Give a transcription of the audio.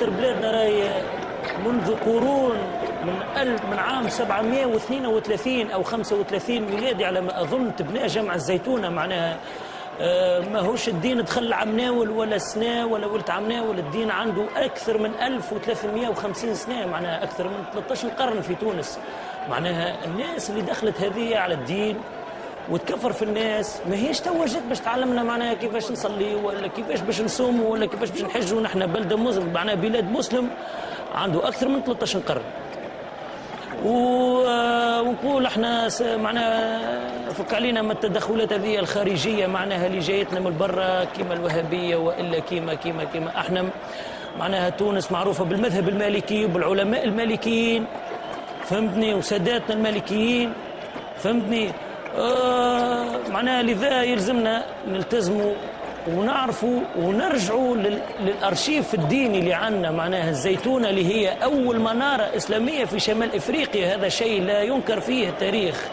خاطر بلادنا راهي منذ قرون من عام 732 أو 35 ميلادي على ما أظن تبنى جمع الزيتونة. معناها ما هوش الدين دخل عمناول ولا سنة ولا ولد عمناول، الدين عنده أكثر من 1350 سنة، معناها أكثر من 13 قرن في تونس. معناها الناس اللي دخلت هذه على الدين وتكفر في الناس ما هيش توا جات باش تعلمنا معناها كيفاش نصلي ولا كيفاش باش نصوموا ولا كيفاش باش نحجوا. نحن بلده مسلم، معناها بلاد مسلم عنده أكثر من 13 قرن. ونقول احنا معناها فك علينا من التدخلات هذه الخارجيه معناها اللي جايتنا من برا كيما الوهابيه والا كيما احنا معناها تونس معروفه بالمذهب المالكي وبالعلماء المالكيين، فهمتني، وساداتنا المالكيين، فهمتني. معناها لذا يلزمنا نلتزموا ونعرفوا ونرجعوا للأرشيف الديني اللي عندنا. معناها الزيتونة اللي هي أول منارة إسلامية في شمال إفريقيا، هذا شيء لا ينكر فيه التاريخ.